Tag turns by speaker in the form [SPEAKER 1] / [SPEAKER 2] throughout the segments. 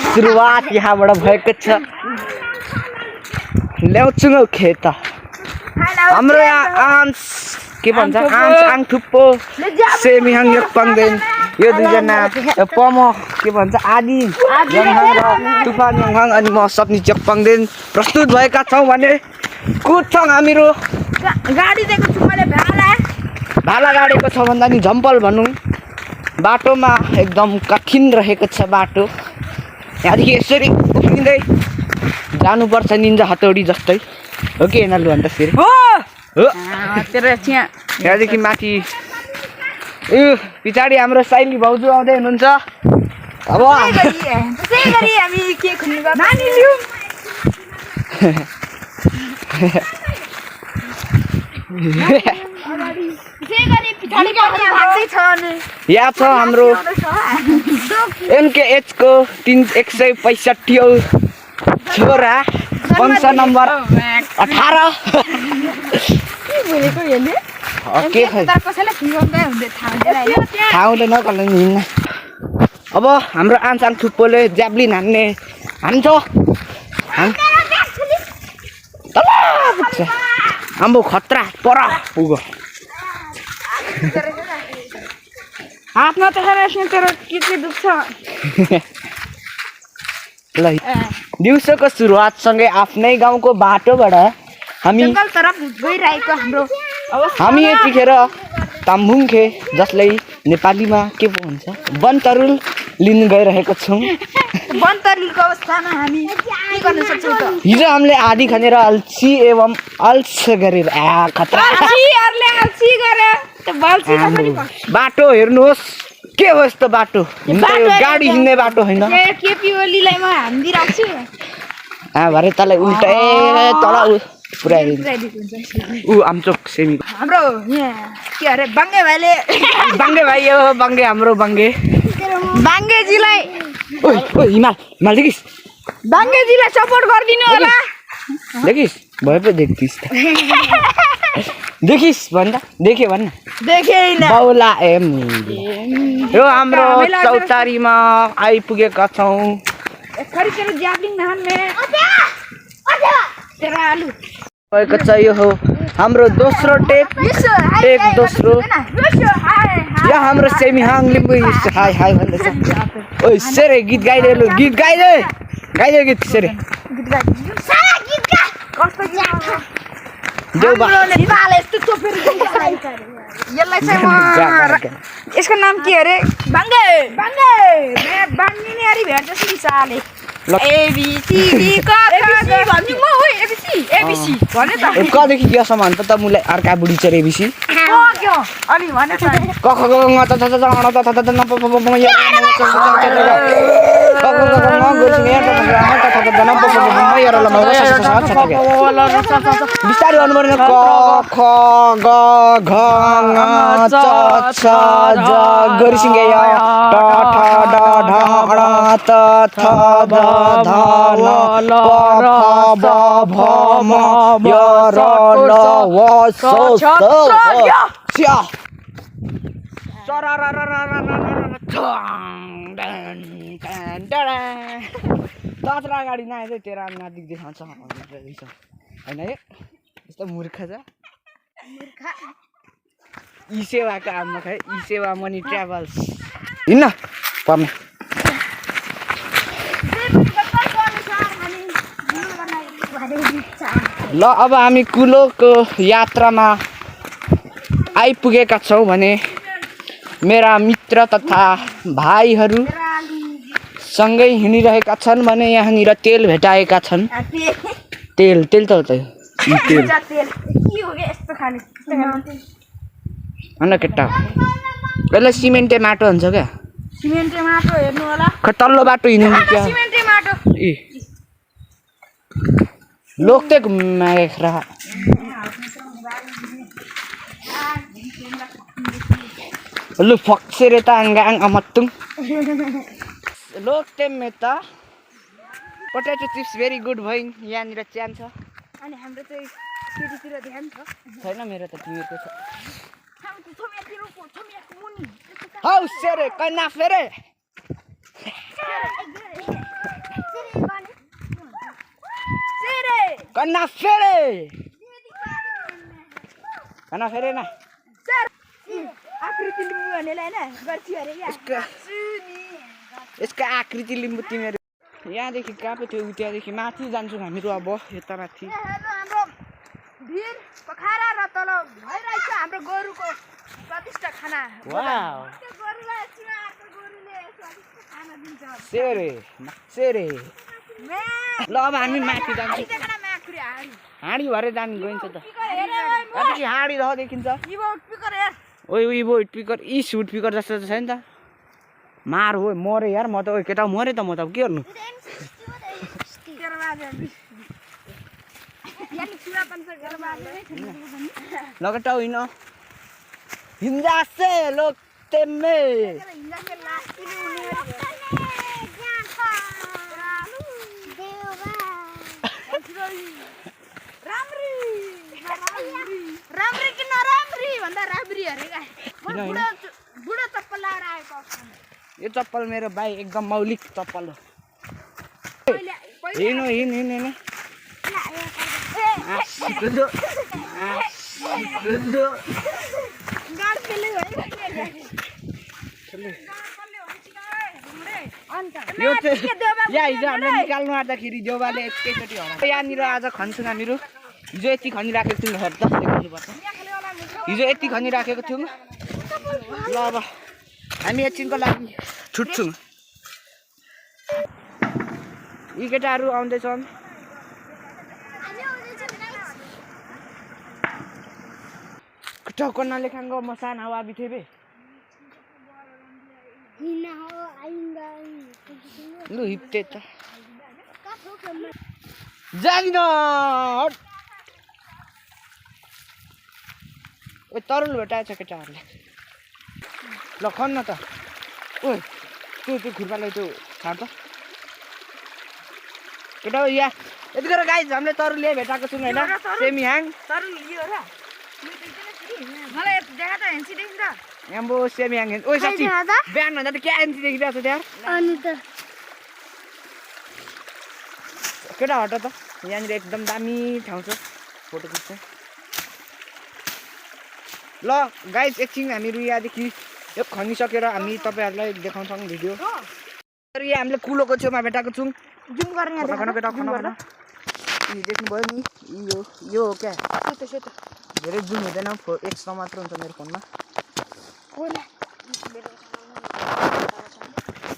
[SPEAKER 1] सुरुवात यहाँबाट भएको छ ल्याउँछु न खेत हाम्रो यहाँ आन्स के भन्छ आन्स आङ थुप्पो सेमिहाङ यक्पाङदेन यो दुईजना पम के भन्छ आदि यङहाङ र तुफान यङहाङ अनि म सपनी यक्पाङदेन प्रस्तुत भएका छौँ भने कुद्छौँ हामीहरू
[SPEAKER 2] गाडी दिएको छु मैले
[SPEAKER 1] भाला गाडेको छ भन्दा नि झम्पल भनौँ बाटोमा एकदम कठिन रहेको छ बाटो यहाँदेखि यसरी उफ्रिँदै जानुपर्छ निन्जा हतौडी जस्तै हो कि एनालु अन्त फेरि
[SPEAKER 2] हो
[SPEAKER 1] तेरो यहाँदेखि माथि पछाडि हाम्रो साइली भाउजू आउँदै हुनुहुन्छ अब
[SPEAKER 2] हामी के खुल्नु नानी लिऊ
[SPEAKER 1] यहाँ छ हाम्रो MKH को 165 छोरा वंश नम्बर 18 के थाहा हुँदैन कसलाई हिँड्न अब हाम्रो आन्साङ थुप्पोले ज्याभलिन हान्छ तल पुग्छ आम्बो खतरा पर पुग्यो
[SPEAKER 2] हातमा त तेरो के दुख्छ
[SPEAKER 1] ल दिउँसोको सुरुवातसँगै आफ्नै गाउँको बाटोबाट हामी यतिखेर ताम्बुङखे जसलाई नेपालीमा के पो भन्छ वनतरुल लिन गइरहेको छौँ
[SPEAKER 2] वनतरुलको अवस्थामा हामी के गर्न सक्छौँ त
[SPEAKER 1] हिजो हामीले आधी खनेर अल्छी एवं अल्छ गरेर खतरा बाटो हेर्नुहोस् के हो यस्तो बाटो गाडी हिँड्ने बाटो होइन भरे तँलाई उल्टै तल पुऱ्याइदिन्छ ऊ आमचोक सेमी
[SPEAKER 2] हाम्रो के अरे बाङ्गे भाइले
[SPEAKER 1] बाङ्गे भाइ हो बाङ्गे हाम्रो बाङ्गे
[SPEAKER 2] बाङ्गेजीलाई
[SPEAKER 1] हिमाल देखिस्
[SPEAKER 2] बाङ्गेजीलाई सपोर्ट गरिदिनु होला
[SPEAKER 1] देखिस् भए पो देख्थिस् त देखिस् भन् त देखे भन्न
[SPEAKER 2] देखेन
[SPEAKER 1] बाउला यो हाम्रो चौतारीमा आइपुगेका छौँ भएको छ यो हो हाम्रो दोस्रो टेक दोस्रो यहाँ हाम्रो सेमिहाङ लिम्बू हाई हाई भन्दैछ ओइ सेरे गीत गाइदे लु गीत गाइदे गीत सेरे
[SPEAKER 2] यसको नाम के अरे बाङ्गे अरे भेट्छ साले
[SPEAKER 1] कदेखि क्यासम्म त मुलाई अर्का बुढी चाहिँ एबिसी बिस्तारै भन्नुपर्ने क ख ग घ ङ च छ ज गरिसिङे य ट ठ ड ढ ण त थ द ध न प फ ब भ म य र ल व स स च्या तत्र अगाडि नआए तेरो नातिक देखाउँछ होइन है यस्तो मूर्ख छ ई सेवाको आमा खै ई सेवा मनी ट्राभल्स हिँड्न पर्ने ल अब हामी कुलोको यात्रामा आइपुगेका छौँ भने मेरा मित्र तथा भाइहरू सँगै हिँडिरहेका छन् भने यहाँनिर तेल भेटाएका छन् तेल त हो त होइन केटा यसलाई सिमेन्टे माटो भन्छ क्या
[SPEAKER 2] सिमेन्टे माटो हेर्नु होला
[SPEAKER 1] तल्लो बाटो हिँड्नु क्या
[SPEAKER 2] सिमेन्टे माटो
[SPEAKER 1] ए लोकते घुमाएखरा लु फक्सेरे त आङ अमत्तुङ लोकते मेता पोटेटो चिप्स भेरी गुड भइङ यहाँनिर च्यान छ
[SPEAKER 2] अनि हाम्रो चाहिँ सिटीतिर ध्यान छ
[SPEAKER 1] छैन मेरो त टिभीको छ हौ सेरे कन्ना फेरे कन्ना फेरे ना
[SPEAKER 2] सर आकृति लिम्बू भन्नेलाई हैन गर्छु अरे क्या
[SPEAKER 1] यसको आकृति लिम्बू तिमीहरू यहाँदेखि कहाँ पो थियो त्यहाँदेखि माथि जान्छौँ हामीहरू अब यता माथि
[SPEAKER 2] हाम्रो भिर पोखरा र तल भइरहेछ हाम्रो गोरुको स्वादिष्ट खाना
[SPEAKER 1] वाउ
[SPEAKER 2] त्यो गोरुलाई एकछिन आएको गोरुले स्वादिष्ट खाना दिन्छ
[SPEAKER 1] सेरे ल अब हामी माथि जान्छौँ हाँडी भएर जानु गइन्छ त अझै हाँडी रह देखिन्छ ओइ स्पिकर यी स्पिकर जस्तो छ नि त मार हो मरे यार म त ओइ केटा मरे त म त के गर्नु लगटा होइन हिन्जासे लोक तेम्मे
[SPEAKER 2] राम्री कि नराम्री भन्दा राम्री अरे क्या बुढो चप्पल लगाएर आएको
[SPEAKER 1] यो चप्पल मेरो भाइ एकदम मौलिक चप्पल हो हिँड यो चाहिँ यहाँ हिजो हामीले निकाल्नु आँट्दाखेरि देउबाले एकैचोटि हराएको यहाँनिर आज खन्छौँ हामीहरू हिजो यति खनिराखेको थियौँ हेर्दा देखाउनुपर्छ हिजो यति खनिराखेको थियौँ ल अब हामी एकछिनको लागि छुट्छौँ यी केटाहरू आउँदैछन् टक्कन लेखाङ्गो मसान हावा बिथेबे लु हिप्ते त जानिन ओ तरुल भेटाएछ केटाहरूले ल खन्न त ओ त्यो खुर्पालाई त्यो छाड त केटा या यतिखेर गाइज हामीले तरुलले भेटाएको छौँ होइन सेमी ह्याङ
[SPEAKER 2] तरुल लियो र मलाई देखा त हेन्सी देखिन्छ
[SPEAKER 1] एम्बो सेमी ह्याङ ओ साथी बिहान भन्दा त क्या हेन्सी देखिरहेको छ त्यहाँ
[SPEAKER 2] अनि त
[SPEAKER 1] केटा हट त यहाँनिर एकदम दामी ठाउँ छ फोटो खिच्छ ल गाइज एकछिन हामीहरू यहाँदेखि यो खनिसकेर हामी तपाईँहरूलाई देखाउँछौँ भिडियो यहाँ हामीले कुलोको छेउमा भेटाएको छौँ
[SPEAKER 2] जुम गर्ने
[SPEAKER 1] केटा देख्नुभयो नि यो हो क्या धेरै जुम हुँदैन 100 मात्र हुन्छ मेरो फोनमा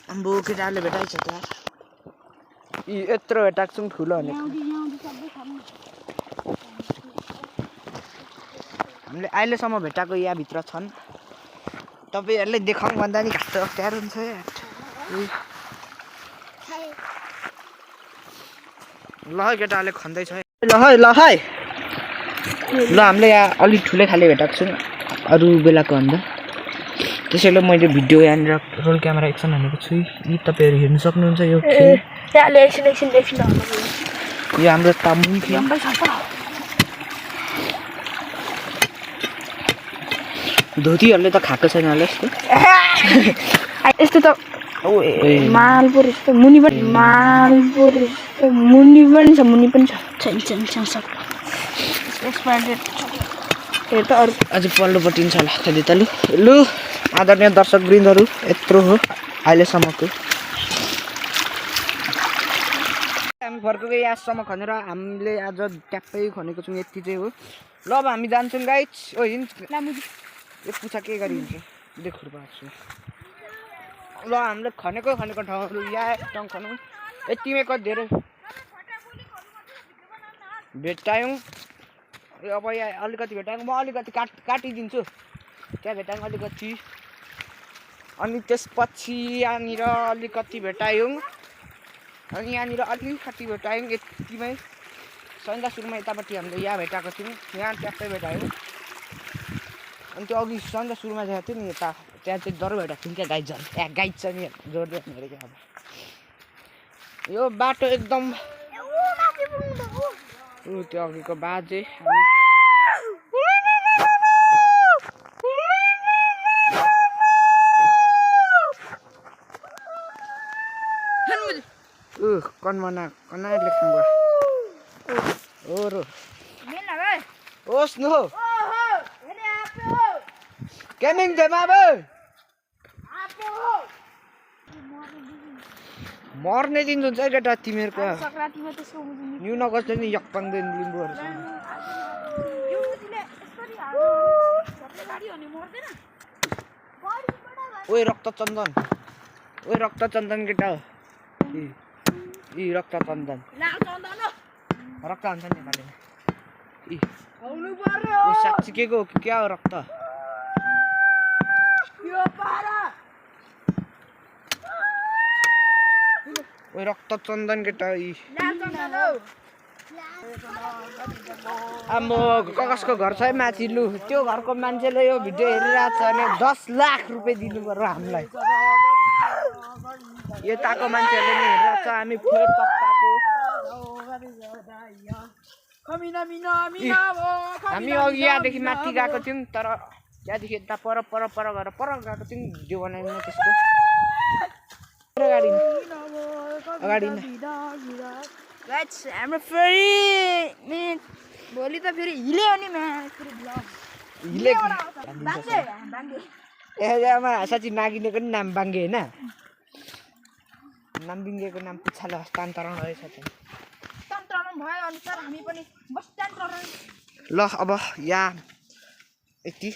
[SPEAKER 1] अम्बो केटाहरूले भेटाइछ त्यहाँ यत्रो भेटाएको छौँ ठुलो भनेको हामीले अहिलेसम्म भेटाएको यहाँभित्र छन् तपाईँहरूले देखाउँ भन्दा नि घाँस अप्ठ्यारो हुन्छ ल है केटाहरूले खन्दैछ है ल हामीले यहाँ अलिक ठुलै खाले भेटाएको छौँ अरू बेलाको भन्दा त्यसैले मैले भिडियो यहाँनिर रोल क्यामेरा एक्सन हानेको छु यी तपाईँहरू हेर्न सक्नुहुन्छ यो यो हाम्रो तामुङ धोतीहरूले त खाएको छैन होला
[SPEAKER 2] यस्तो त मालपुर यस्तो मुनि पनि छ मुनि पनि छ अरू
[SPEAKER 1] अझै पल्लोपट्टि छ होला कति त लु आदरणीय दर्शक वृन्दहरू यत्रो हो अहिलेसम्मको हामी फर्केको यहाँसम्म खनेर हामीले आज ट्याप्पै खनेको छौँ यति चाहिँ हो ल अब हामी जान्छौँ गाइज ओ हिँड यो पुछा के गरी हुन्छ देखुर पार्छु ल हामीले खनेको ठाउँहरू यहाँ ठाउँ खनौँ यतिमै कति धेरै भेटायौँ अब यहाँ अलिकति भेटायौँ म अलिकति काटिदिन्छु त्यहाँ भेटायौँ अलिकति अनि त्यसपछि यहाँनिर अलिकति भेटायौँ अनि यहाँनिर अलिकति भेटायौँ यतिमै सन्ध्या सुरुमा यतापट्टि हामीले यहाँ भेटाएको थियौँ यहाँ ट्याक्कै भेटायौँ अनि त्यो अघि सन्ध्या सुरुमा जाएको थियो नि यता त्यहाँ चाहिँ डर भेटाएको थियौँ क्या गाइड छ नि जोड्दै हेरेको अब यो बाटो एकदम त्यो अघिको बाजे कन्मना लेख्नु भयो ओरो
[SPEAKER 2] मिल्न भाइ
[SPEAKER 1] ओस् नो
[SPEAKER 2] ओहो हेरे आपे हो
[SPEAKER 1] केमिङ थे माबे
[SPEAKER 2] आपे हो
[SPEAKER 1] मर्ने दिन हुन्छ केटा तिमीहरूको
[SPEAKER 2] संक्रान्तिमा त्यसको मुजी
[SPEAKER 1] न्यु नगर्छ नि यक्पाङ दिन लिम्बुहरू
[SPEAKER 2] यो मुजीले यसरी हाल्यो गाडी हो नि मर्दैन
[SPEAKER 1] ओइ रक्त चन्दन केटा हो ई रक्त चन्दन
[SPEAKER 2] लाल चन्दन हो
[SPEAKER 1] रक्त हुन्छ नि नेपालीमा ई
[SPEAKER 2] आउनु पर्यो
[SPEAKER 1] ओ साँच्ची के हो क्या हो रक्त
[SPEAKER 2] यो पारा
[SPEAKER 1] ओइ रक्त चन्दन केटा ई
[SPEAKER 2] लाल चन्दन हो
[SPEAKER 1] आम्बो ककसको घर छ है माथि लु त्यो घरको मान्छेले यो भिडियो हेरिरहेको छ भने 10 लाख रुपियाँ दिनु पर्यो हामीलाई यताको मान्छेहरूले नि हेरिरहेको छ हामी फुल पक्काको हामी अघि यहाँदेखि माथि गएको थियौँ तर त्यहाँदेखि यता पर गएर गएको थियौँ भिडियो बनाइदिनु त्यसको अगाडि
[SPEAKER 2] गाइस हाम्रो फेरि भोलि त फेरि हिल्यो नि फेरि
[SPEAKER 1] हिले
[SPEAKER 2] बाङ्गे
[SPEAKER 1] एमा साँच्ची नागिनेको नि नाम बाङ्गे होइन नाम बिङ्गेको नाम पुच्छाले हस्तान्तरण रहेछ
[SPEAKER 2] तन्त्रमा भए अनुसार हामी पनि बस तन्त्रमा
[SPEAKER 1] ल अब यहाँ यति